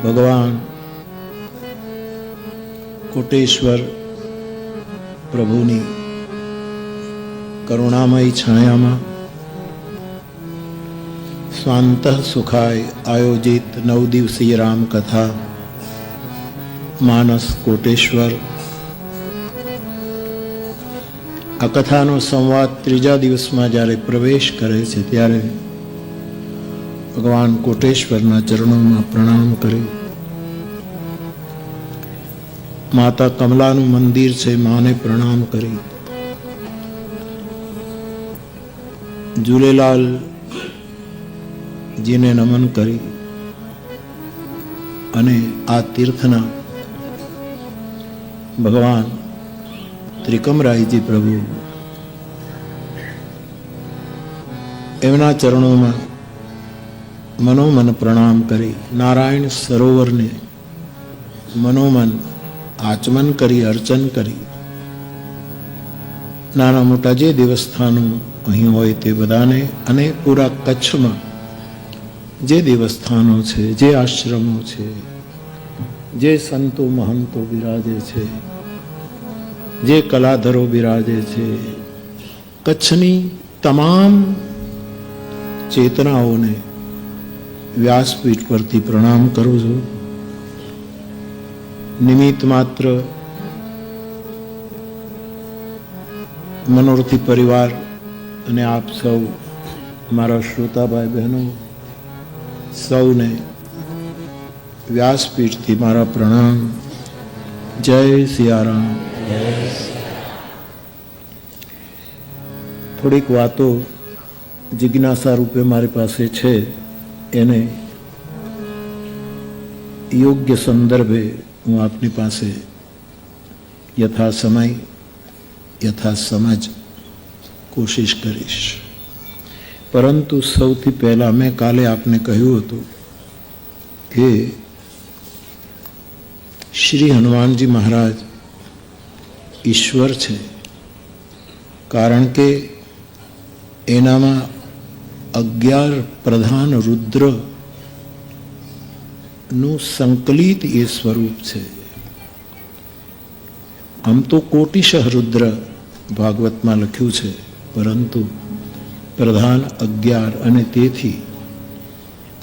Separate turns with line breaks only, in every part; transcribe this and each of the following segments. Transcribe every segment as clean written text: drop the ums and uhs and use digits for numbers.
ભગવાન કોટેશ્વર પ્રભુની કરુણામય છાયામાં સ્વાંત સુખાય આયોજિત 9 દિવસીય રામકથા માનસ કોટેશ્વર. આ કથાનો સંવાદ 3જા દિવસમાં જ્યારે પ્રવેશ કરે છે ત્યારે ભગવાન કોટેશ્વરના ચરણોમાં પ્રણામ કરી માતા કમલાનું મંદિર છે, માને પ્રણામ કરી ઝૂલેલાલ જીને નમન કરી અને આ તીર્થના ભગવાન ત્રિકમરાયજી પ્રભુ એમના ચરણોમાં મનોમન પ્રણામ કરી નારાયણ સરોવરને મનોમન આચમન કરી અર્ચન કરી નાના મોટા જે દેવસ્થાનો અહીં હોય તે બધાને અને પૂરા કચ્છમાં જે દેવસ્થાનો છે, જે આશ્રમો છે, જે સંતો મહંતો બિરાજે છે, જે કલાધરો બિરાજે છે, કચ્છની તમામ ચેતનાઓને વ્યાસપીઠ પરથી પ્રણામ કરું છું. નિમિત્ત માત્ર મનોરથી પરિવાર અને આપ સૌ મારા શ્રોતાભાઈ બહેનો સૌને વ્યાસપીઠથી મારા પ્રણામ. જય સિયારામ. થોડીક વાતો જિજ્ઞાસા રૂપે મારી પાસે છે, એને યોગ્ય સંદર્ભે હું આપની પાસે યથા સમય યથા સમજ કોશિશ કરીશ. પરંતુ સૌથી પહેલાં મેં કાલે આપને કહ્યું હતું કે શ્રી હનુમાનજી મહારાજ ઈશ્વર છે, કારણ કે એનામાં 11 પ્રધાન રુદ્ર નું સંકલિત એ સ્વરૂપ છે. આમ તો કોટિશઃ રુદ્ર ભાગવતમાં લખ્યું છે, પરંતુ પ્રધાન 11 અને તેથી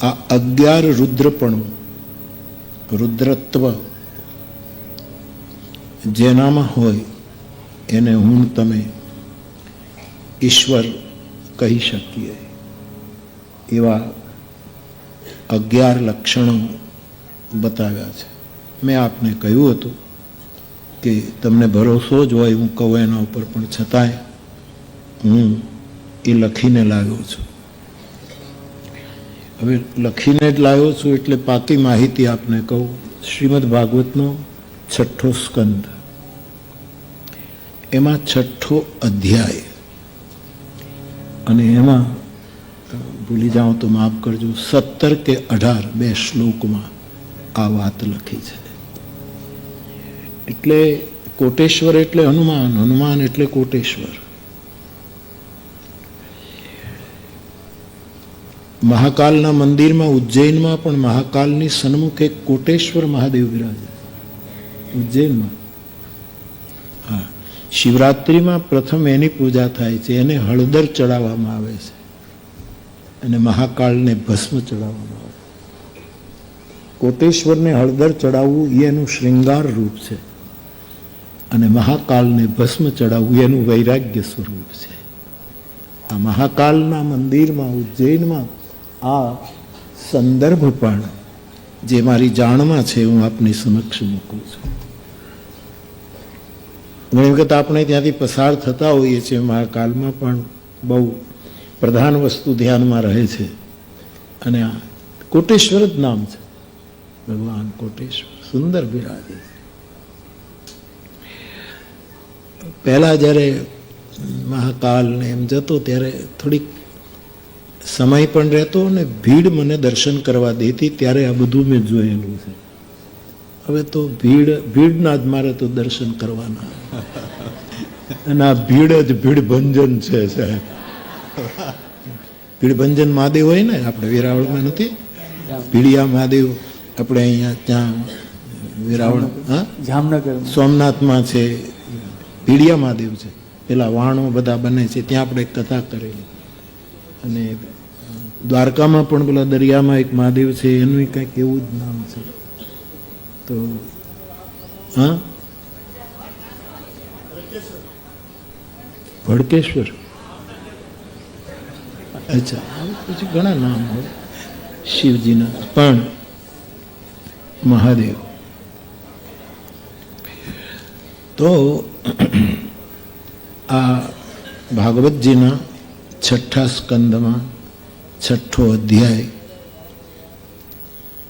આ 11 રુદ્રપણું રુદ્રત્વ જેનામાં હોય એને હું તમે ઈશ્વર કહી શકીએ. એવા 11 લક્ષણો બતાવ્યા છે. મેં આપને કહ્યું હતું કે તમને ભરોસો જ હોય હું કહું એના ઉપર, પણ છતાંય હું એ લખીને લાવ્યો છું. હવે લખીને જ લાવ્યો છું એટલે પાકી માહિતી આપને કહું. શ્રીમદ ભાગવતનો 6ઠ્ઠો સ્કંદ, એમાં 6ઠ્ઠો અધ્યાય, અને એમાં ભૂલી જાઉં તો માફ કરજો 17 કે 18 બે શ્લોકમાં આ વાત લખી છે. એટલે કોટેશ્વર એટલે હનુમાન, હનુમાન એટલે કોટેશ્વર. મહાકાલના મંદિરમાં ઉજ્જૈનમાં પણ મહાકાલની સન્મુખે કોટેશ્વર મહાદેવ બિરાજે ઉજ્જૈનમાં. હા, શિવરાત્રિમાં પ્રથમ એની પૂજા થાય છે, એને હળદર ચડાવવામાં આવે છે અને મહાકાળને ભસ્મ ચડાવવામાં આવે. કોટેશ્વરને હળદર ચડાવવું એનું શ્રૃંગાર રૂપ છે અને મહાકાળને ભસ્મ ચડાવવું એનું વૈરાગ્ય સ્વરૂપ છે. આ મહાકાલના મંદિરમાં ઉજ્જૈનમાં આ સંદર્ભ પણ જે મારી જાણમાં છે હું આપની સમક્ષ મૂકું છું. ઘણી વખત આપણે ત્યાંથી પસાર થતા હોઈએ છીએ, મહાકાલમાં પણ બહુ પ્રધાન વસ્તુ ધ્યાનમાં રહે છે અને આ કોટેશ્વર જ નામ છે. ભગવાન કોટેશ્વર સુંદર બિરાજે. પહેલાં જ્યારે મહાકાલને એમ જતો ત્યારે થોડીક સમય પણ રહેતો અને ભીડ મને દર્શન કરવા દેતી, ત્યારે આ બધું મેં જોયેલું છે. હવે તો ભીડના જ મારે તો દર્શન કરવાના, અને આ ભીડ જ ભીડભંજન છે સાહેબ. ભીડભંજન મહાદેવ હોય ને, આપણે વેરાવળમાં નથી ભીડિયા મહાદેવ આપણે અહીંયા ત્યાં વેરાવળ, હા,
જામનગર
સોમનાથમાં છે, ભીડિયા મહાદેવ છે, પેલા વાણો બધા બને છે, ત્યાં આપણે કથા કરેલી. અને દ્વારકામાં પણ પેલા દરિયામાં એક મહાદેવ છે, એનું કંઈક એવું જ નામ છે. તો હા, ભડકેશ્વર. અચ્છા, પછી ઘણા નામ હોય શિવજીના, પણ મહાદેવ. તો આ ભાગવતજીના 6ઠ્ઠા સ્કંદમાં 6ઠ્ઠો અધ્યાય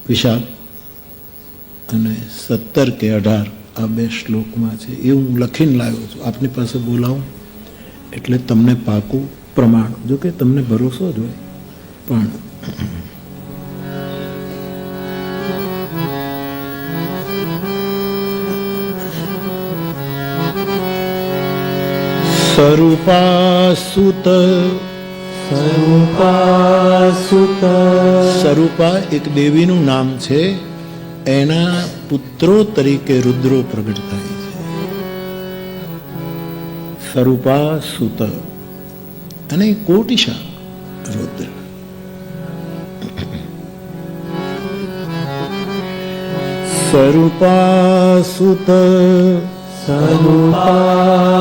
વિશાળ અને 17 કે 18 આ 2 શ્લોકમાં છે. એ હું લખીને લાવ્યો છું, આપની પાસે બોલાવું એટલે તમને પાકું પ્રમાણ, જો કે તમને ભરોસો જ હોય, પણ સ્વરૂપાસુત. સ્વરૂપા એક દેવીનું નામ છે, એના પુત્રો તરીકે રુદ્રો પ્રગટ થાય છે. સ્વરૂપાસુત અને કોટિશા રુદ્ર. સ્વરૂપાસુત
સરૂપાસુત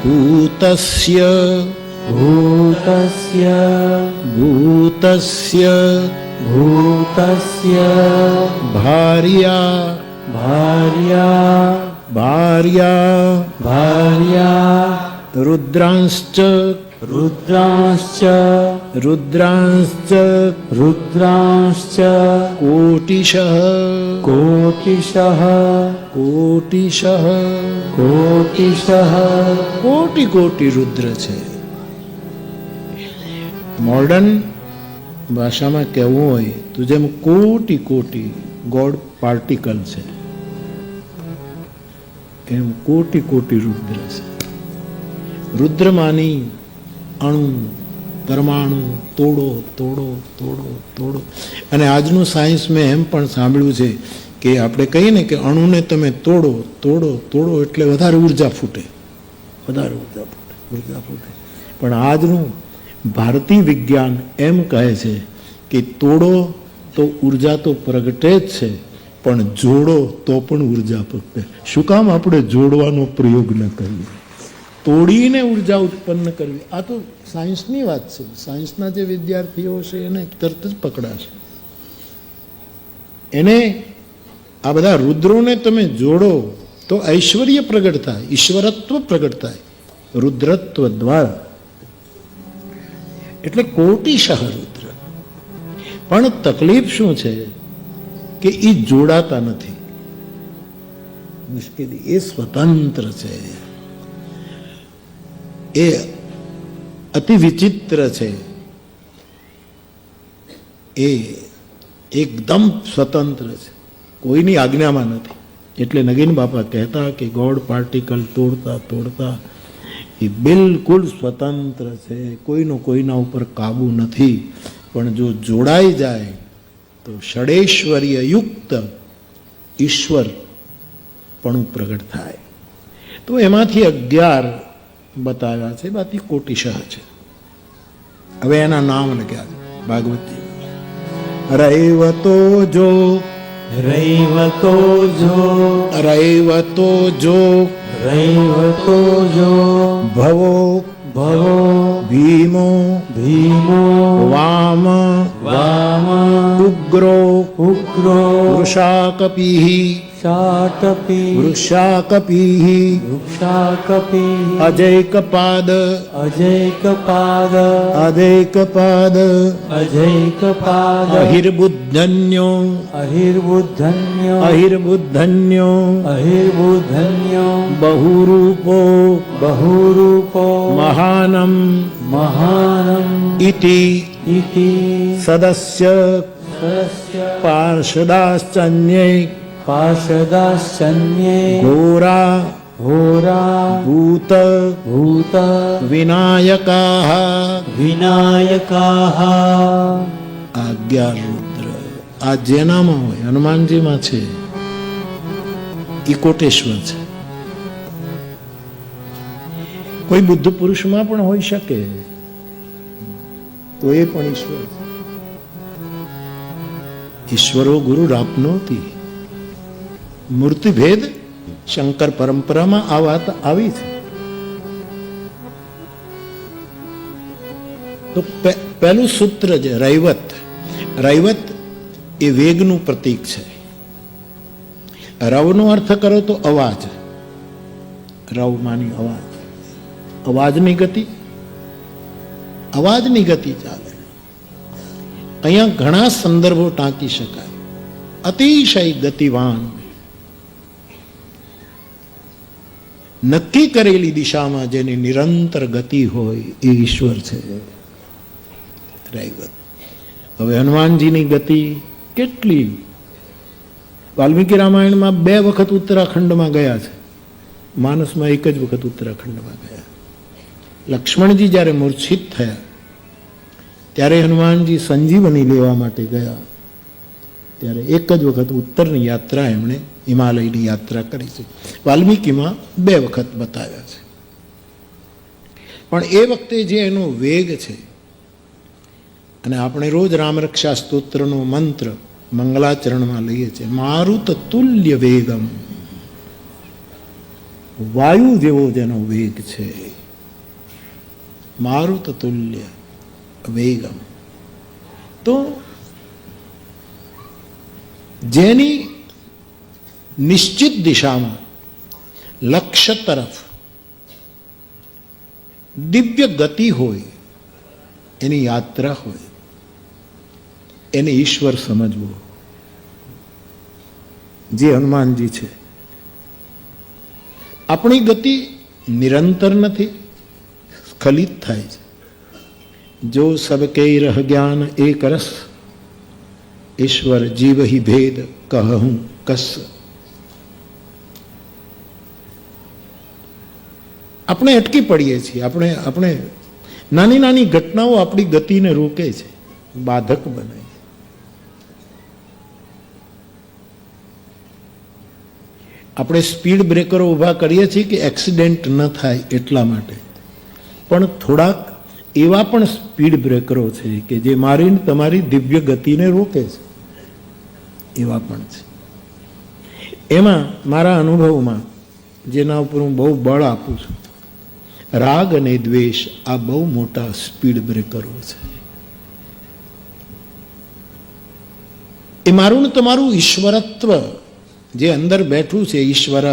ભૂતસ્ય
ભૂતસ્ય
ભૂતસ્ય
ભૂતસ્ય
ભાર્યા
ભાર્યા
ભાર્યા
ભાર્યા
રુદ્રાંશ્ચ
રુદ્રાંશ્ચ
રુદ્રાંશ્ચ
રુદ્રાંશ્ચ
કોટિશઃ
કોટિશઃ
કોટિશઃ
કોટિશઃ
કોટી કોટી રુદ્ર છે. મોડર્ન ભાષામાં કહેવું હોય તો જેમ કોટી કોટી ગોડ પાર્ટિકલ છે, એમ કોટી કોટી રુદ્ર છે. રુદ્રમાની અણુ પરમાણુ તોડો તોડો તોડો તોડો. અને આજનું સાયન્સ મેં એમ પણ સાંભળ્યું છે કે આપણે કહીએ ને કે અણુને તમે તોડો તોડો તોડો એટલે વધારે ઉર્જા ફૂટે, વધારે ઉર્જા ફૂટે, ઉર્જા ફૂટે. પણ આજનું ભારતીય વિજ્ઞાન એમ કહે છે કે તોડો તો ઉર્જા તો પ્રગટે જ છે, પણ જોડો તો પણ ઉર્જા પ્રગટે. શું કામ આપણે જોડવાનો પ્રયોગ ન કરીએ, તોડીને ઉર્જા ઉત્પન્ન કરવી? આ તો સાયન્સની વાત છે. સાયન્સના જે વિદ્યાર્થીઓ છે એને તરત જ પકડાશે. એને આ બધા રુદ્રોને તમે જોડો તો ઐશ્વર્ય પ્રગટ થાય, ઈશ્વરત્વ પ્રગટ થાય રુદ્રત્વ દ્વારા. એટલે કોટિશઃ રુદ્ર. પણ તકલીફ શું છે કે એ જોડાતા નથી. મુશ્કેલી એ સ્વતંત્ર છે, એ અતિ વિચિત્ર છે, એ એકદમ સ્વતંત્ર છે, કોઈની આજ્ઞામાં નથી. એટલે નગીન બાપા કહેતા કે ગોડ પાર્ટિકલ તોડતા તોડતા એ બિલકુલ સ્વતંત્ર છે, કોઈનો કોઈના ઉપર કાબુ નથી. પણ જો જોડાઈ જાય તો ષડૈશ્વર્ય યુક્ત ઈશ્વર પણ પ્રગટ થાય. તો એમાંથી 11 બતાવ્યા છે, બાકી કોટિશઃ છે. હવે એના નામ લખ્યા છે ભાગવતી. રૈવતો જો
રૈવતો જો
રૈવતો જો
રૈવતો જો
ભવો
ભવો
ભીમો
ભીમો
વામ
વામ
ઉગ્રો
ઉગ્રો
વૃષાકપી
શાટપી
વૃષાકપી
વૃક્ષાકપી
અજૈકપાદ
અજૈકપાદ
અજૈકપાદ
અજૈકપાદ
અહિર્બુદ્ધન્યો
અહિર્બુદ્ધન્યો
અહિર્બુદ્ધન્યો
અહિર્બુદ્ધન્યો
બહુરૂપો
બહુરૂપો
મહાનમ
મહાનમ
ઇતિ
ઇતિ
સદસ્ય
સસ્ય
પાર્ષદાશ્ચન્યૈ
પાર્ષદાશ્ચન્યે
ઘોરા
ઘોરા
ભૂત
ભૂત
વિનાયકાઃ.
વિનાયકાઃ.
11 રુદ્ર, આ જેનામાં હોય, હનુમાનજીમાં છે, એ કોટેશ્વર છે. કોઈ બુદ્ધ પુરુષમાં પણ હોઈ શકે, તો એ પણ ઈશ્વર છે. ઈશ્વરો ગુરુ આપનોતી, મૂર્તિભેદ શંકર પરંપરામાં આ વાત આવી છે. તો પહેલું સૂત્ર છે રૈવત. રૈવત એ વેગનું પ્રતીક છે. રવનો અર્થ કરો તો અવાજ. રવ માની અવાજ, અવાજની ગતિ, અવાજની ગતિ ચાલે. અહીંયા ઘણા સંદર્ભો ટાંકી શકાય. અતિશય ગતિવાન, નક્કી કરેલી દિશામાં જેની નિરંતર ગતિ હોય એ ઈશ્વર છે રૈવત. હવે હનુમાનજીની ગતિ કેટલી! વાલ્મીકી રામાયણમાં 2 વખત ઉત્તરાખંડમાં ગયા છે, માનસમાં 1 જ વખત ઉત્તરાખંડમાં ગયા. લક્ષ્મણજી જ્યારે મૂર્છિત થયા ત્યારે હનુમાનજી સંજીવની લેવા માટે ગયા, ત્યારે 1 જ વખત ઉત્તરની યાત્રા એમણે હિમાલયની યાત્રા કરી છે. વાલ્મીકીમાં 2 વખત બતાવ્યા છે. પણ એ વખતે જે એનો વેગ છે, અને આપણે રોજ રામરક્ષા સ્તોત્રનો મંત્ર મંગલાચરણમાં લઈએ છીએ, મારુત તુલ્ય વેગમ, વાયુ જેવો જેનો વેગ છે, મારુત તુલ્ય વેગમ. તો જેની નિશ્ચિત દિશામાં લક્ષ્ય તરફ દિવ્ય ગતિ હોય, એની યાત્રા હોય, એને ઈશ્વર સમજવું, જે હનુમાનજી છે. આપણી ગતિ નિરંતર નથી, સ્ખલિત થાય છે. જો સબકે રહ જ્ઞાન એક રસ, ઈશ્વર જીવ હિ ભેદ કહું કસ. આપણે અટકી પડીએ છીએ. આપણે નાની નાની ઘટનાઓ આપણી ગતિને રોકે છે, બાધક બને છે. આપણે સ્પીડ બ્રેકરો ઊભા કરીએ છીએ કે એક્સિડન્ટ ન થાય એટલા માટે, પણ થોડાક એવા પણ સ્પીડ બ્રેકરો છે કે જે મારીને તમારી દિવ્ય ગતિને રોકે છે, એવા પણ છે. એમાં મારા અનુભવમાં જેના ઉપર હું બહુ બળ આપું છું, રાગ અને દ્વેષ આ બહુ મોટા સ્પીડ બ્રેકરો છે. એ મારું ને તમારું ઈશ્વરત્વ જે અંદર બેઠું છે, ઈશ્વર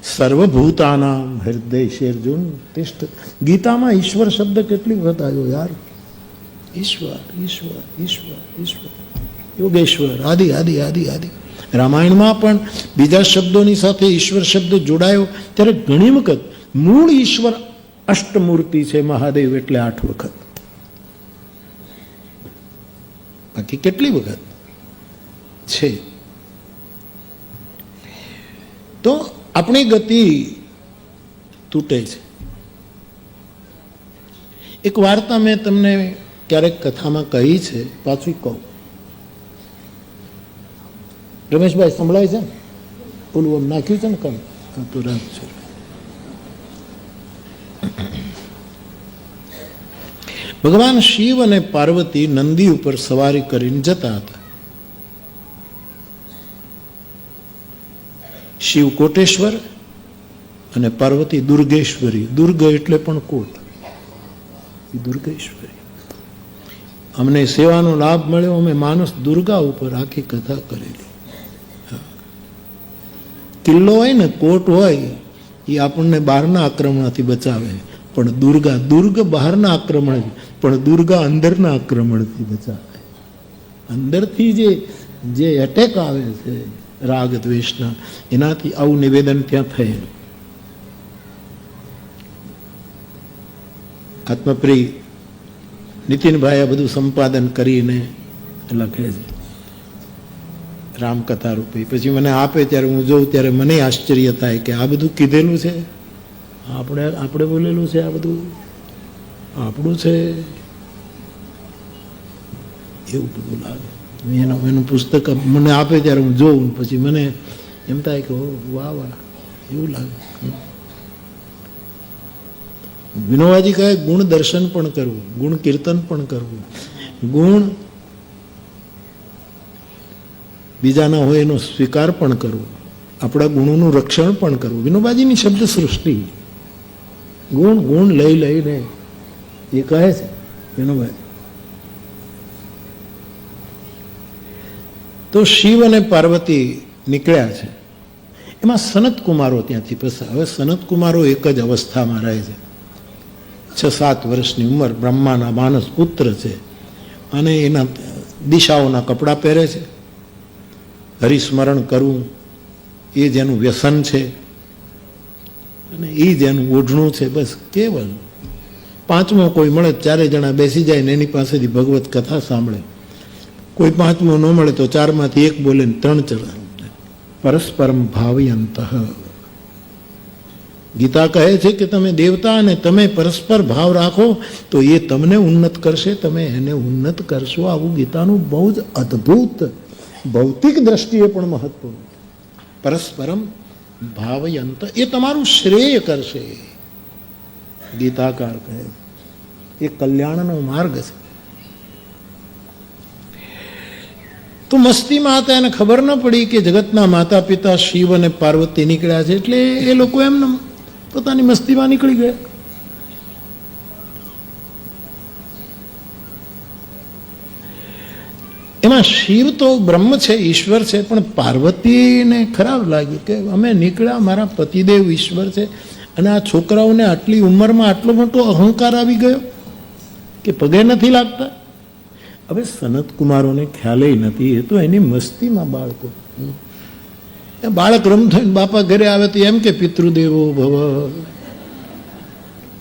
સર્વભૂતાનામ હૃદય અર્જુન તિષ્ઠ. ગીતામાં ઈશ્વર શબ્દ કેટલી વખત આવ્યો યાર? ઈશ્વર ઈશ્વર ઈશ્વર ઈશ્વર, યોગેશ્વર, આદિ આદિ આદિ આદિ. રામાયણમાં પણ બીજા શબ્દોની સાથે ઈશ્વર શબ્દ જોડાયો ત્યારે ઘણી વખત મૂળ ઈશ્વર અષ્ટમૂર્તિ છે મહાદેવ, એટલે 8 વખત. બાકી કેટલી વખત છે? તો આપણી ગતિ તૂટે છે. એક વાર્તા મેં તમને ક્યારેક કથામાં કહી છે, પાછું કહું. રમેશભાઈ સંભળાય છે? ઓલું આમ નાખ્યું છે ને કામ તો રાખ છે. ભગવાન શિવ અને પાર્વતી નંદી ઉપર સવારી કરીને જતા હતા. શિવ કોટેશ્વર અને પાર્વતી દુર્ગેશ્વરી. દુર્ગ એટલે પણ કોટ, દુર્ગેશ્વરી. અમને સેવાનો લાભ મળ્યો, અમે માનસ દુર્ગા ઉપર આખી કથા કરેલી. કિલ્લો હોય ને, કોટ હોય, એ આપણને બહારના આક્રમણથી બચાવે, પણ દુર્ગ બહારના આક્રમણ, પણ દુર્ગા અંદરના આક્રમણથી બચાવે. અંદરથી જે એટેક આવે છે રાગ દ્વેષના, એનાથી આવું નિવેદન ત્યાં થયેલું. આત્મપ્રિય નીતિનભાઈ આ બધું સંપાદન કરીને લખે છે રામકથા રૂપે. પછી મને આપે ત્યારે હું જોઉં ત્યારે મને આશ્ચર્ય થાય કે આ બધું કીધેલું છે, આપણે બોલેલું છે, આ બધું આપણું છે, એવું બધું લાગે. એનું પુસ્તક મને આપે ત્યારે હું જોઉં, પછી મને એમ થાય કે ઓ વાહ વાહ, એવું લાગે. વિનોબાજી કહે ગુણ દર્શન પણ કરવું, ગુણ કીર્તન પણ કરવું, ગુણ બીજાના હોય એનો સ્વીકાર પણ કરવો, આપણા ગુણોનું રક્ષણ પણ કરવું. વિનોબાજીની શબ્દ સૃષ્ટિ ગુણ ગુણ લઈ લઈને એ કહે છે વિનોબાજી. તો શિવ અને પાર્વતી નીકળ્યા છે. એમાં સનત કુમારો ત્યાંથી પસાર. હવે સનત કુમારો એક જ અવસ્થામાં રહે છે, 6-7 વર્ષની ઉંમર, બ્રહ્માના માનસ પુત્ર છે, અને એના દિશાઓના કપડાં પહેરે છે. હરિસ્મરણ કરવું એ જેનું વ્યસન છે અને એ જેનું ઓઢણું છે, બસ કેવલ. 5મો કોઈ મળે 4 જણા બેસી જાય ને એની પાસેથી ભગવત કથા સાંભળે. કોઈ 5મો ન મળે તો 4માંથી 1 બોલે ને 3 ચડા. પરસ્પરમ ભાવયંત. ગીતા કહે છે કે તમે દેવતા અને તમે પરસ્પર ભાવ રાખો તો એ તમને ઉન્નત કરશે, તમે એને ઉન્નત કરશો. આવું ગીતાનું બહુ જ અદ્ભુત, ભૌતિક દ્રષ્ટિએ પણ મહત્વનું. પરસ્પરમ ભાવયંત, એ તમારું શ્રેય કરશે. ગીતાકાર કહે એ કલ્યાણનો માર્ગ છે. તો મસ્તીમાં હતા, એને ખબર ન પડી કે જગતના માતા પિતા શિવ અને પાર્વતી નીકળ્યા છે, એટલે એ લોકો એમને પોતાની મસ્તીમાં નીકળી ગયા. એમાં શિવ તો બ્રહ્મ છે, ઈશ્વર છે, પણ પાર્વતીને ખરાબ લાગ્યું કે અમે નીકળ્યા, મારા પતિદેવ ઈશ્વર છે, અને આ છોકરાઓને આટલી ઉંમરમાં આટલો મોટો અહંકાર આવી ગયો કે પગે નથી લાગતા. હવે સનત કુમારોને ખ્યાલે નથી, એ તો એની મસ્તીમાં બાળકો. બાળક રમતો બાપા ઘરે આવે તો એમ કે પિતૃદેવો ભવ,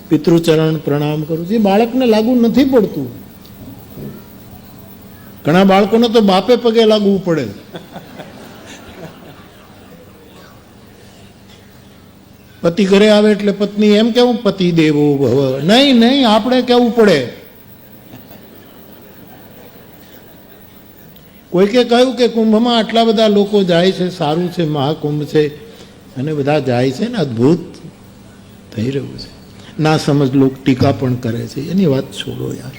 પિતૃચરણ પ્રણામ કરું છું. એ બાળકને લાગુ નથી પડતું. ઘણા બાળકોને તો બાપે પગે લાગવું પડે. પતિ ઘરે આવે એટલે પત્ની એમ કેવું પતિ દેવો ભવ, નહીં નહીં, આપણે કેવું પડે. કોઈકે કહ્યું કે કુંભમાં આટલા બધા લોકો જાય છે, સારું છે, મહાકુંભ છે, અને બધા જાય છે ને અદ્ભુત થઈ રહ્યું છે. ના સમજ લોકો ટીકા પણ કરે છે, એની વાત છોડો યાર.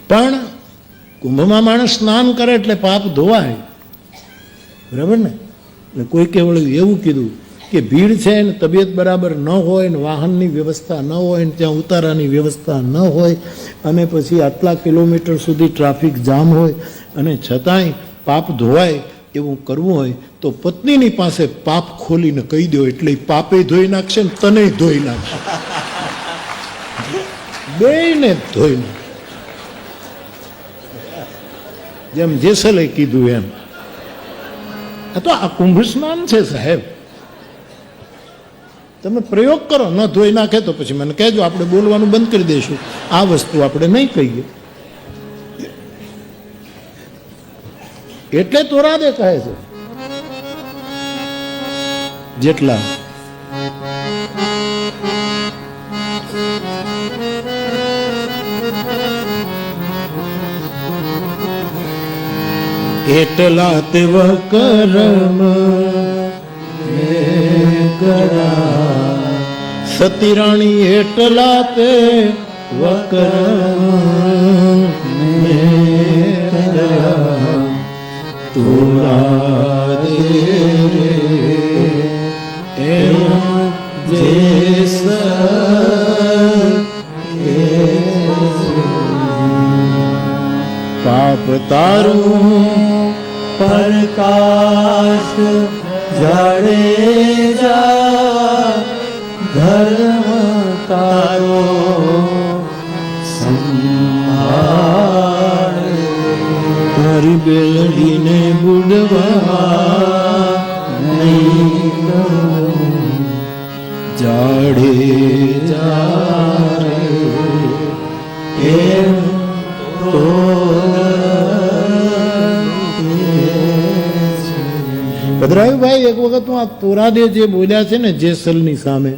પણ કુંભમાં માણસ સ્નાન કરે એટલે પાપ ધોવાય, બરાબર ને? એટલે કોઈ કેવળ એવું કીધું કે ભીડ છે ને તબિયત બરાબર ન હોય ને વાહનની વ્યવસ્થા ન હોય ને ત્યાં ઉતારાની વ્યવસ્થા ન હોય અને પછી આટલા કિલોમીટર સુધી ટ્રાફિક જામ હોય અને છતાંય પાપ ધોવાય એવું કરવું હોય તો પત્નીની પાસે પાપ ખોલીને કહી દો, એટલે પાપે ધોઈ નાખશે ને તને ધોઈ નાખશે, બેયને ધોઈ નાખશે. જેમ જેસલે કીધું એમ. આ તો આ કુંભ સ્નાન છે સાહેબ. તમે પ્રયોગ કરો, ન ધોઈ નાખે તો પછી મને કહેજો, આપણે બોલવાનું બંધ કરી દઈશું. આ વસ્તુ આપણે નહીં કહીએ. એટલે તોરાદે કહે છે જેટલા એટલા તે વકરમ સતી રાણી, એટલા તે વકરમ તોરા દે પાપ તારું
પ્રકાશ જાડેજા, ધર્મ તારો સંભાળ.
તારી બેલડીને બુડવા નહીં જાડે જા એમ તો ભદ્રાયુભાઈ એક વખત હું આ તોરાદે જે બોલ્યા છે ને જેસલની સામે,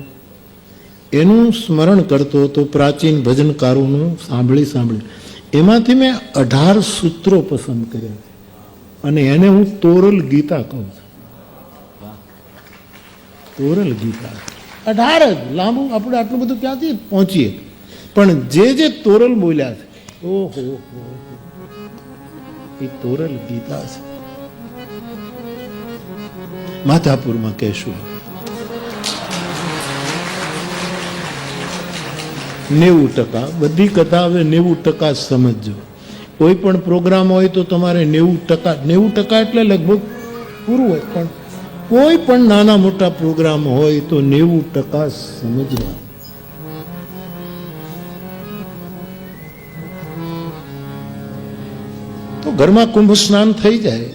એનું સ્મરણ કરતો હતો પ્રાચીન ભજનકારોનું સાંભળી. એમાંથી મેં 18 સૂત્રો પસંદ કર્યા છે અને એને હું તોરલ ગીતા કહું છું. તોરલ ગીતા 18 જ લાંબુ, આપણે આટલું બધું ક્યાંથી પહોંચીએ, પણ જે તોરલ બોલ્યા છે, ઓહો એ તોરલ ગીતા છે. માધાપુરમાં કહેશું 90%, બધી કથા હવે 90% જ સમજજો. કોઈ પણ પ્રોગ્રામ હોય તો તમારે 90% એટલે લગભગ પૂરું હોય, પણ કોઈ પણ નાના મોટા પ્રોગ્રામ હોય તો 90% સમજવા. તો ઘરમાં કુંભ સ્નાન થઈ જાય.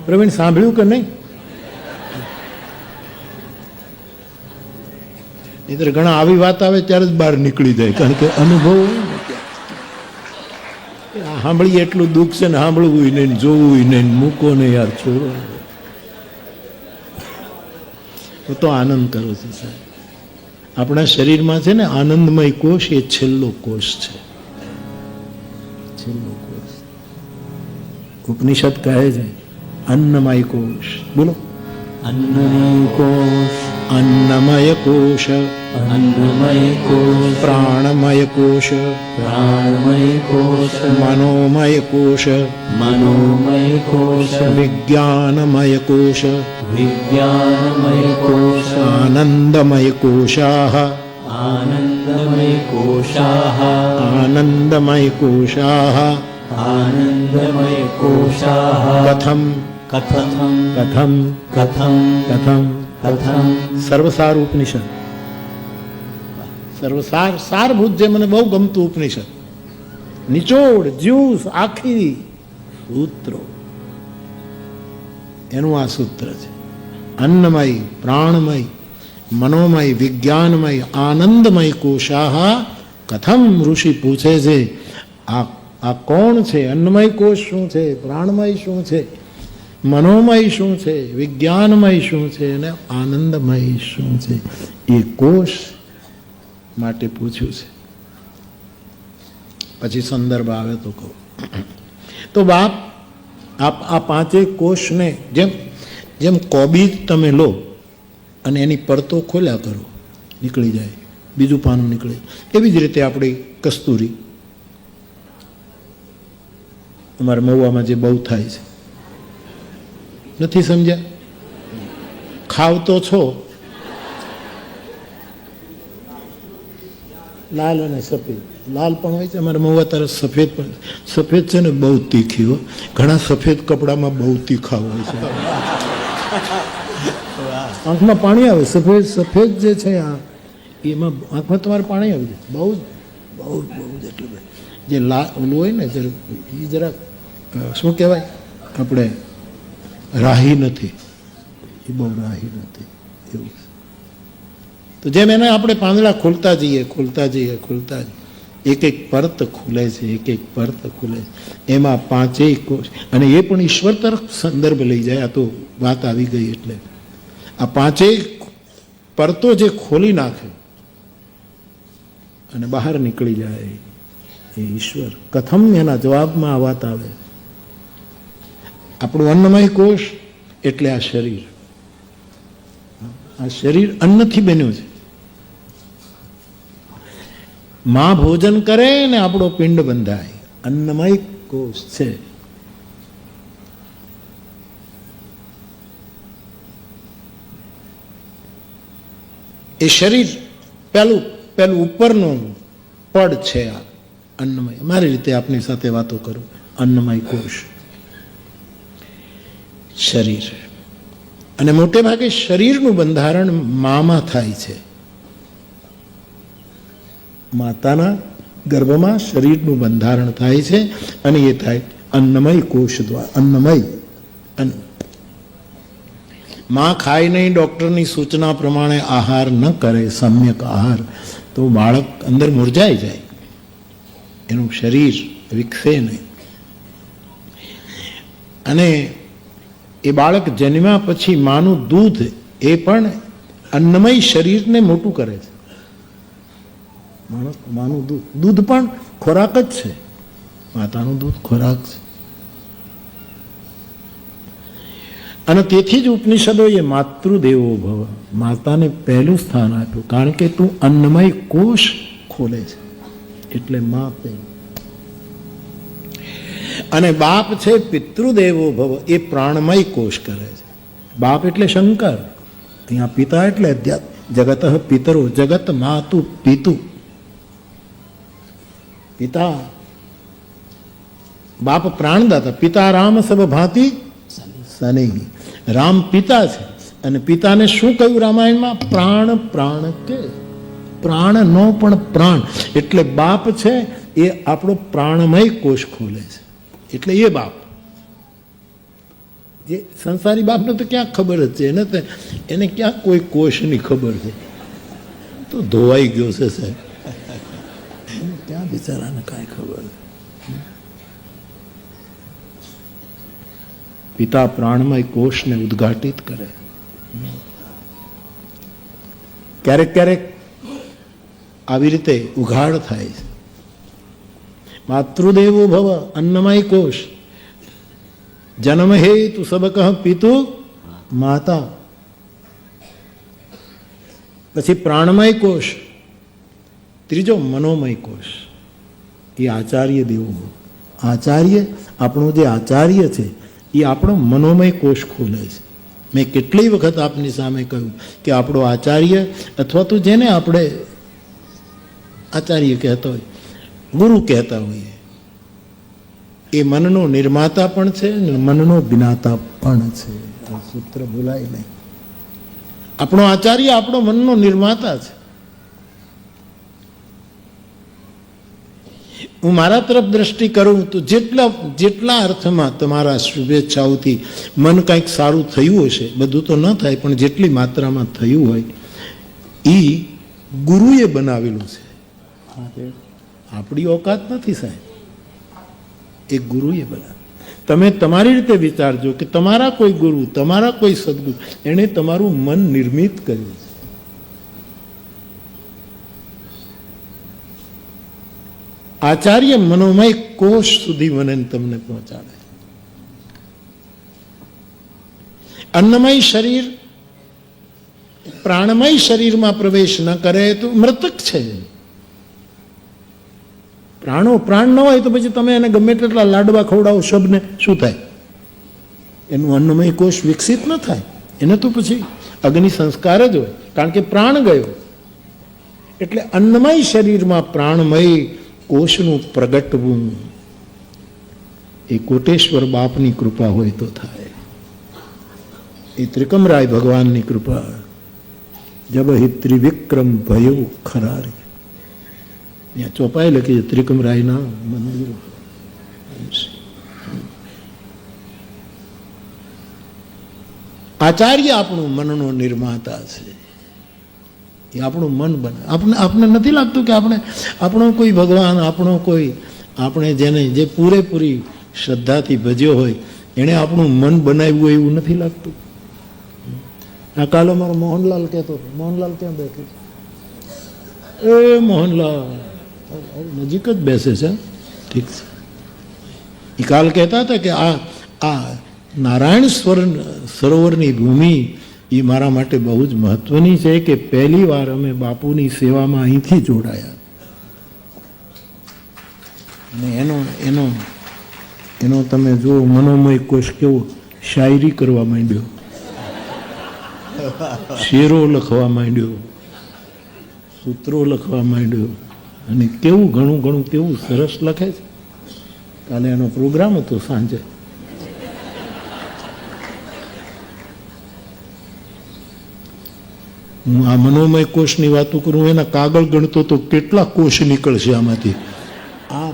પ્રવીણ સાંભળ્યું કે નહીં? નહીતર ઘણા આવી વાત આવે ત્યારે જ બહાર નીકળી જાય, કારણ કે અનુભવ હોય ને. સાંભળીએ એટલું દુઃખ છે ને સાંભળવું નહીં, જોવું નહીં, મૂકો ને યાર, છોડો. હું તો આનંદ કરું છું સાહેબ. આપણા શરીરમાં છે ને આનંદમય કોષ, એ છેલ્લો કોષ છે. છેલ્લો કોષ. ઉપનિષદ કહે છે અન્નમય કોષ. બોલો.
અન્નમય કોષ,
અન્નમય કોષ,
અન્નમય કોષ,
પ્રાણમય કોષ,
પ્રાણમય કોષ,
મનોમય કોષ,
મનોમય કોષ,
વિજ્ઞાનમય કોષ,
વિજ્ઞાનમય કોષ,
આનંદમય કોષાઃ,
આનંદમય કોષાઃ,
આનંદમય કોષાઃ.
આનંદમય કોષાઃ.
કથમ
કથમ
કથમ
કથમ
કથમ.
કથમ.
સર્વસાર ઉપનિષદ. સર્વસાર, સારભૂત, જે મને બહુ ગમતું ઉપનિષદ. નિચોડ, જ્યુસ, આખી સૂત્રો, એનું આ સૂત્ર છે. અન્નમય, પ્રાણમય, મનોમય, વિજ્ઞાનમય, આનંદમય કોષાઃ. કથમ ઋષિ પૂછે છે આ કોણ છે? અન્નમય કોષ શું છે? પ્રાણમય શું છે? મનોમય શું છે? વિજ્ઞાનમય શું છે? અને આનંદમય શું છે? એ કોષ માટે પૂછ્યું છે. પછી સંદર્ભ આવે તો કહું. તો બાપ, આ પાંચેય કોષને જેમ જેમ કોબીજ તમે લો અને એની પડતો ખોલ્યા કરો, નીકળી જાય, બીજું પાનું નીકળે, એવી જ રીતે આપણી કસ્તુરી, અમારા મહુવામાં જે બહુ થાય છે. નથી સમજ્યા? ખાવ તો છો. લાલ અને સફેદ. લાલ પણ હોય છે અમારે મહુવા તરફ, સફેદ પણ. સફેદ છે ને બહુ તીખી હોય. ઘણા સફેદ કપડામાં બહુ તીખા હોય છે. આંખમાં પાણી આવે. સફેદ જે છે આ, એમાં આંખમાં તમારે પાણી આવી જાય. બહુ જ એટલું બધું. જે ઓલું હોય ને એ જરાક શું કહેવાય, આપણે રાહી નથી, એ બહુ રાહી નથી એવું. તો જેમ એને આપણે પાંદડા ખોલતા જઈએ, એક એક પરત ખુલે છે, એક એક પરત ખુલે છે. એમાં પાંચેય કોષ, અને એ પણ ઈશ્વર તરફ સંદર્ભ લઈ જાય. આ તો વાત આવી ગઈ એટલે આ પાંચેય પરતો જે ખોલી નાખે અને બહાર નીકળી જાય એ ઈશ્વર. કથમ, એના જવાબમાં આ વાત આવે. આપણું અન્નમય કોષ એટલે આ શરીર. આ શરીર અન્નથી બન્યું છે. માં ભોજન કરે ને આપણો પિંડ બંધાય. અન્નમય કોષ છે. એ શરીર પેલું ઉપરનું પડ છે આ અન્નમય. મારી રીતે આપની સાથે વાતો કરું. અન્નમય કોષ, શરીર. અને મોટે ભાગે શરીરનું બંધારણ મામાં થાય છે. માતાના ગર્ભમાં શરીરનું બંધારણ થાય છે અને એ થાય અન્નમય કોષ દ્વારા. અન્નમય અન્ન. માં ખાય નહીં, ડૉક્ટરની સૂચના પ્રમાણે આહાર ન કરે, સમ્યક આહાર, તો બાળક અંદર મુરઝાઈ જાય, એનું શરીર વિકસે નહીં. અને એ બાળક જન્મ્યા પછી માનું દૂધ એ પણ અન્નમય શરીરને મોટું કરે છે. માનું દૂધ, દૂધ પણ ખોરાક જ છે. માતાનું દૂધ ખોરાક છે. અને તેથી જ ઉપનિષદોએ માતૃદેવો ભવ, માતાને પહેલું સ્થાન આપ્યું, કારણ કે તું અન્નમય કોષ ખોલે છે એટલે મા પહેલું. અને બાપ છે પિતૃદેવો ભવ, એ પ્રાણમય કોષ કરે છે. બાપ એટલે શંકર, ત્યાં પિતા એટલે અધ્યાત્મ. જગત પિતરો, જગત માતુ પિતુ, પિતા બાપ પ્રાણદાતા. પિતા રામ સબ ભાંતિ સનેહી, રામ પિતા છે. અને પિતાને શું કહ્યું રામાયણમાં? પ્રાણ પ્રાણ કે, પ્રાણ નો પણ પ્રાણ. એટલે બાપ છે એ આપણો પ્રાણમય કોષ ખોલે છે, એટલે એ બાપ. જે સંસારી બાપને તો ક્યાં ખબર જ છે, એને ક્યાં કોઈ કોષની ખબર છે? તો ધોવાઈ ગયો છે સાહેબ, ક્યાં બિચારાને કાંઈ ખબર. પિતા પ્રાણમય કોષને ઉદ્ઘાટિત કરે. ક્યારેક ક્યારેક આવી રીતે ઉઘાડ થાય છે. માતૃદેવો ભવ, અન્નમય કોષ. જન્મ હેતુ સબક પિતુ માતા. પછી પ્રાણમય કોષ. ત્રીજો મનોમય કોષ, એ આચાર્ય દેવો. આચાર્ય, આપણો જે આચાર્ય છે એ આપણો મનોમય કોષ ખોલે છે. મેં કેટલી વખત આપની સામે કહ્યું કે આપણો આચાર્ય, અથવા તો જેને આપણે આચાર્ય કહેતા હોય, ગુરુ કહેતા હોઈએ, એ મનનો નિર્માતા પણ છે અને મનનો જ્ઞાતા પણ છે. આ સૂત્ર ભૂલાય નહીં. આપણો આચાર્ય આપણો મનનો નિર્માતા છે. હું મારા તરફ દ્રષ્ટિ કરું તો જેટલા અર્થમાં તમારા શુભેચ્છાઓથી મન કંઈક સારું થયું હશે, બધું તો ન થાય પણ જેટલી માત્રામાં થયું હોય એ ગુરુએ બનાવેલું છે. આપણી ઓકાત નથી સાહેબ, એ ગુરુએ બનાવ્યું. તમે તમારી રીતે વિચારજો કે તમારા કોઈ ગુરુ, તમારા કોઈ સદગુરુ, એણે તમારું મન નિર્મિત કર્યું છે. આચાર્ય મનોમય કોષ સુધી મને તમને પહોંચાડે. અન્નમય શરીર પ્રાણમય શરીરમાં પ્રવેશ ન કરે તો મૃતક છે. પ્રાણ ન હોય તો પછી તમે એને ગમે તેટલા લાડવા ખવડાવો શબને, શું થાય? એનું અન્નમય કોષ વિકસિત ન થાય. એને તો પછી અગ્નિ સંસ્કાર જ હોય, કારણ કે પ્રાણ ગયો. એટલે અન્નમય શરીરમાં પ્રાણમય કોષનું પ્રગટવું એ કોટેશ્વર બાપની કૃપા હોય તો થાય. એ ત્રિકમરાય ભગવાનની કૃપા. જબ હિ ત્રિવિક્રમ ભયો ખરારી, ત્યાં ચોપાઈ લખી છે ત્રિકમરાયના મંદિર. આચાર્ય આપણું મનનો નિર્માતા છે. એ આપણું મન બને. આપણે નથી લાગતું કે આપણો કોઈ ભગવાન, આપણે જે પૂરેપૂરી શ્રદ્ધાથી ભજ્યો હોય એણે આપણું મન બનાવ્યું હોય એવું નથી લાગતું? આ કાલે મારો મોહનલાલ કહેતો હતો. મોહનલાલ ક્યાં બેઠો છે? એ મોહનલાલ નજીક જ બેસે છે. ઠીક છે. એ કાલ કહેતા હતા કે આ નારાયણ સરોવરની ભૂમિ એ મારા માટે બહુ જ મહત્વની છે કે પહેલી વાર અમે બાપુની સેવામાં અહીંથી જોડાયા. અને એનો તમે જુઓ મનોમય કોષ કેવો શાયરી કરવા માંડ્યો, શેરો લખવા માંડ્યો, સૂત્રો લખવા માંડ્યો, અને કેવું ઘણું કેવું સરસ લખે છે. કાલે એનો પ્રોગ્રામ હતો સાંજે. હું આ મનોમય કોષની વાતો કરું, એના કાગળ ગણતો તો કેટલા કોષ નીકળશે આમાંથી. આ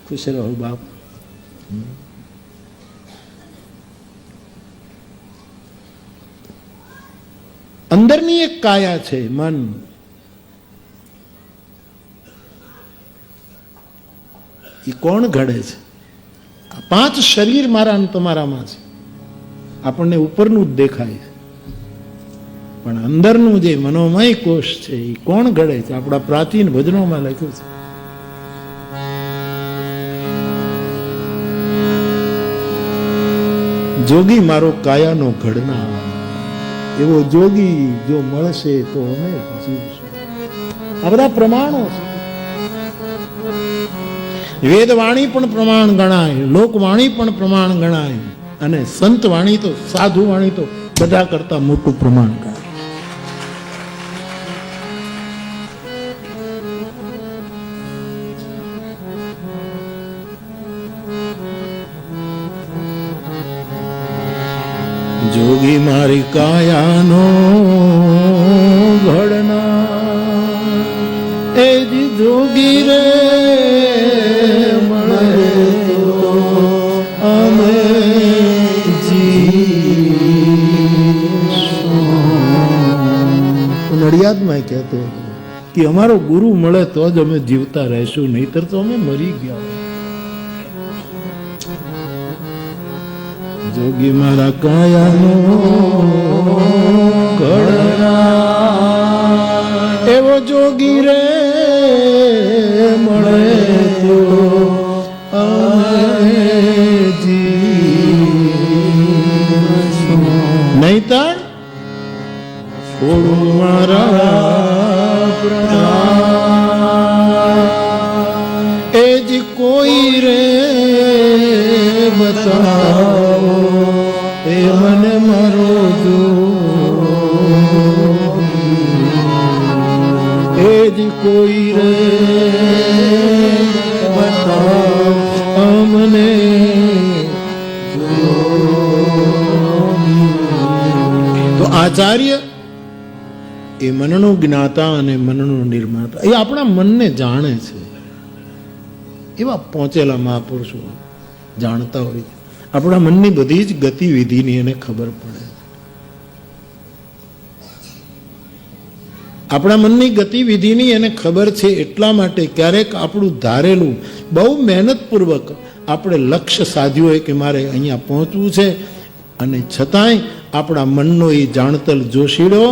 ખુશ રહો બાપ. અંદરની એક કાયા છે મન. એ કોણ ઘડે છે? આ 5 શરીર મારા અને તમારામાં છે. આપણને ઉપરનું જ દેખાય છે. પણ અંદરનું જે મનોમય કોષ છે એ કોણ ઘડે છે? આપણા પ્રાચીન ભજનોમાં લખ્યું છે. જોગી મારો કાયાનો ઘડના, એવો જોગી જો મળશે તો અમે જીવશું. આ બધા પ્રમાણો છે. વેદવાણી પણ પ્રમાણ ગણાય, લોકવાણી પણ પ્રમાણ ગણાય, અને સંત વાણી તો, સાધુ વાણી તો બધા કરતા મોટું પ્રમાણ ગણાય. જોગી મારી કાયાનો ઘડના, એ જી જોગી રે મળે તો અમે જીવીશું. નડિયાદમાં કહેતો કે અમારો ગુરુ મળે તો જ અમે જીવતા રહેશું, નહીતર તો અમે મરી ગયા. જોગી મારા કાયાનો ઘડના, એવો જોગી રે મળે તો અમે જીવીશું, નહીતર છોડું મારા પ્રાણ. એ જ કોઈ રે બતાવો એ મને મારો જોગી, એ જ કોઈ રે બતાવો અમને જોગી. તો આચાર્ય એ મનનું જ્ઞાતા અને મનનું નિર્માતા, એ આપણા મનને જાણે છે. એવા પહોંચેલા મહાપુરુષો જાણતા હોય, આપણા મનની બધી જ ગતિવિધિની એને ખબર પડે. આપણા મનની ગતિવિધિની એને ખબર છે. એટલા માટે ક્યારેક આપણું ધારેલું બહુ મહેનતપૂર્વક આપણે લક્ષ્ય સાધ્યું હોય કે મારે અહીંયા પહોંચવું છે, અને છતાંય આપણા મનનો એ જાણતલ જોશીડો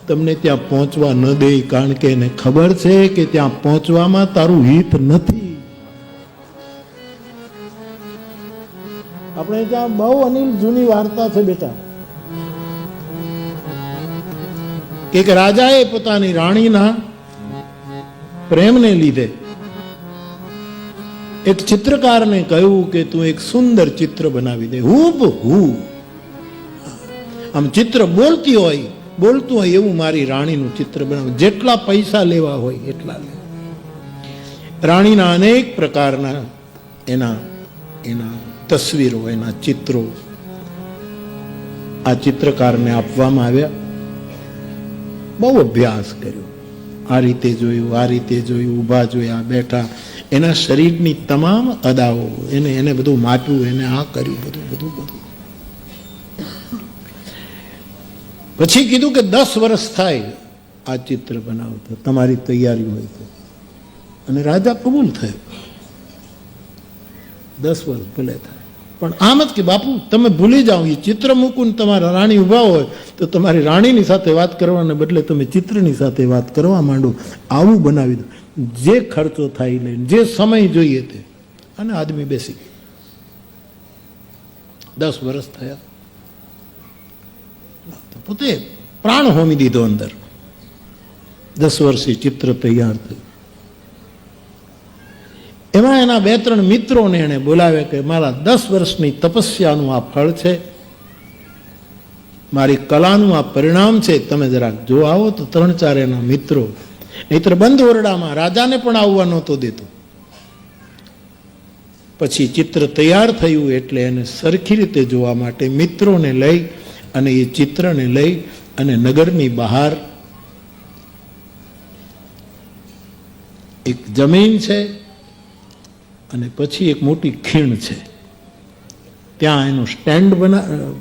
તમને ત્યાં પહોંચવા ન દે, કારણ કે એને ખબર છે કે ત્યાં પહોંચવામાં તારું હિત નથી. આપણે ત્યાં બહુ અનિલ જૂની વાર્તા છે બેટા, કે એક રાજાએ પોતાની રાણીના પ્રેમને લીધે એક ચિત્રકારને કહ્યું કે તું એક સુંદર ચિત્ર બનાવી દે, હુબહુ આમ ચિત્ર બોલતું હોય એવું મારી રાણીનું ચિત્ર બનાવ, જેટલા પૈસા લેવા હોય એટલા લે. રાણીના અનેક પ્રકારના એના તસવીરો, એના ચિત્રો આ ચિત્રકારને આપવામાં આવ્યા. બહુ અભ્યાસ કર્યો, આ રીતે જોયું, આ રીતે જોયું, ઊભા જોયા, બેઠા, એના શરીરની તમામ અદાઓ એને બધું માપ્યું, એને આ કર્યું, બધું. પછી કીધું કે 10 વર્ષ થાય આ ચિત્ર બનાવતા, તમારી તૈયારી હોય તો. અને રાજા કબૂલ થયો. 10 વર્ષ ભલે થાય, પણ આમ જ કે બાપુ તમે ભૂલી જાઓ, એ ચિત્ર મૂકું તમારા રાણી ઉભા હોય તો તમારી રાણીની સાથે વાત કરવાને બદલે તમે ચિત્રની સાથે વાત કરવા માંડો, આવું બનાવી દો, જે ખર્ચો થાય લઈને, જે સમય જોઈએ તે. અને આદમી બેસી ગયો. 10 વર્ષ થયા, પોતે પ્રાણ હોમી દીધો અંદર. 10 વર્ષે ચિત્ર તૈયાર થયું. એમાં એના 2-3 મિત્રોને એને બોલાવ્યા કે મારા 10 વર્ષની તપસ્યાનું આ ફળ છે, મારી કલાનું આ પરિણામ છે, તમે જરાક જો આવો તો. 3-4 એના મિત્રો, નહીતર બંધ ઓરડામાં રાજાને પણ આવવા નહોતો દેતો. પછી ચિત્ર તૈયાર થયું એટલે એને સરખી રીતે જોવા માટે મિત્રોને લઈ અને એ ચિત્રને લઈ અને નગરની બહાર એક જમીન છે અને પછી એક મોટી ખીણ છે, ત્યાં એનું સ્ટેન્ડ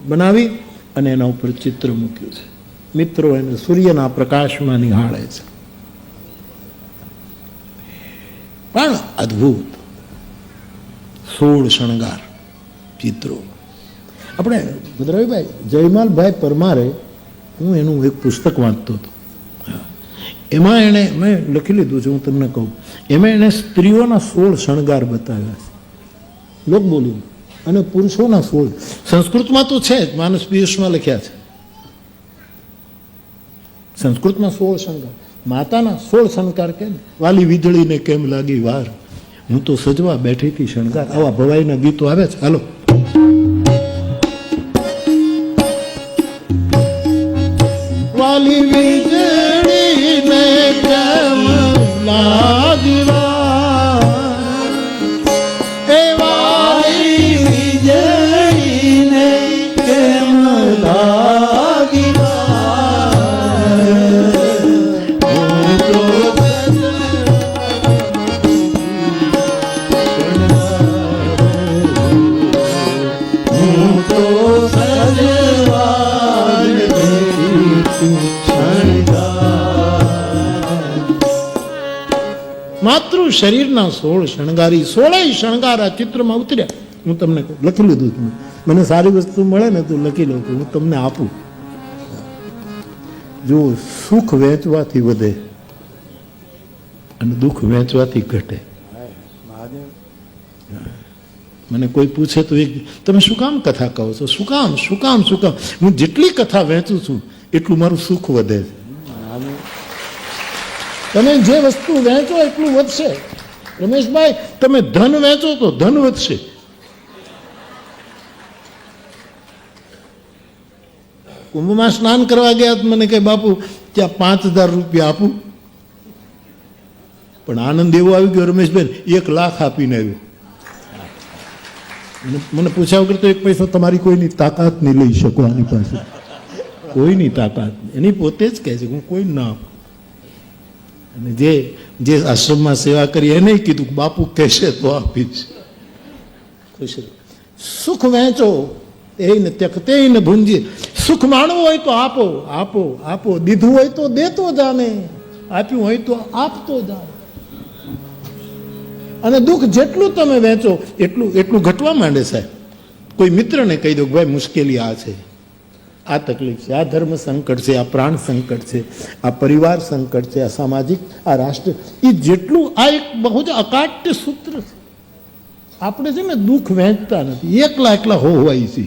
બનાવી અને એના ઉપર ચિત્ર મૂક્યું છે. મિત્રો એને સૂર્યના પ્રકાશમાં નિહાળે છે. પણ અદ્ભુત 16 શણગાર ચિત્રો. આપણે ભદ્રભાઈ જયમાલભાઈ પરમારે હું એનું એક પુસ્તક વાંચતો હતો. એમાં એણે મેં લખી લીધું છે, હું તમને કહું. એમાં એણે સ્ત્રીઓના 16 શણગાર બતાવ્યા છે, લોક બોલી, અને પુરુષોના 16. સંસ્કૃતમાં તો છે જ, માનસ પિયુષમાં લખ્યા છે. સંસ્કૃતમાં 16 શણગાર, માતાના 16 શણગાર કેમ? વાલી વીજળીને કેમ લાગી વાર, હું તો સજવા બેઠી હતી શણગાર. આવા ભવાઈના ગીતો આવે છે. હાલો. વાલી વીજળીને કેમ લાગી વાર, એ વાલી
વીજળીને કેમ લાગી વાર, હું તો સજવા
માતૃ શરીરના 16 શણગારી, 16 શણગાર આ ચિત્રમાં ઉતર્યા. હું તમને લખી લીધું છું. મને સારી વસ્તુ મળે ને તો લખી લઉં છું, હું તમને આપું. જો સુખ વેચવાથી વધે અને દુઃખ વેચવાથી ઘટે. મને કોઈ પૂછે તો તમે શું કામ કથા કહો છો? શું કામ? હું જેટલી કથા વેચું છું એટલું મારું સુખ વધે છે. તમે જે વસ્તુ વેચો એટલું વધશે. રમેશભાઈ, તમે ધન વેચો તો ધન વધશે. કુંભમાં સ્નાન કરવા ગયા મને કહે, બાપુ ત્યાં 5000 રૂપિયા આપું. પણ આનંદ એવો આવી ગયો રમેશભાઈ, 1 લાખ આપીને આવ્યો. મને પૂછ્યા વગર તો 1 પૈસો તમારી કોઈની તાકાત નહીં લઈ શકો આની પાસે, કોઈની તાકાત. એની પોતે જ કહે છે હું કોઈ ના આપું. અને જે આશ્રમમાં સેવા કરી એને કીધું બાપુ કહેશે તો આપીશ. ખુશ રહો. સુખ વેચો એને ત્યક્તેન ભુંજી. સુખ માણવું હોય તો આપો, આપો, આપો. દીધું હોય તો દેતો જાને, આપ્યું હોય તો આપતો જાને. અને દુઃખ જેટલું તમે વેચો એટલું ઘટવા માંડે. સાહેબ, કોઈ મિત્રને કહી દો ભાઈ મુશ્કેલી આ છે, આ તકલીફ છે, આ ધર્મ સંકટ છે, આ પ્રાણ સંકટ છે, આ પરિવાર સંકટ છે, આ સામાજિક, આ રાષ્ટ્ર, એ જેટલું, આ એક બહુ જ અકાટ્ય સૂત્ર છે. આપણે છે ને દુઃખ વહેંચતા નથી, એકલા હોવાય છે.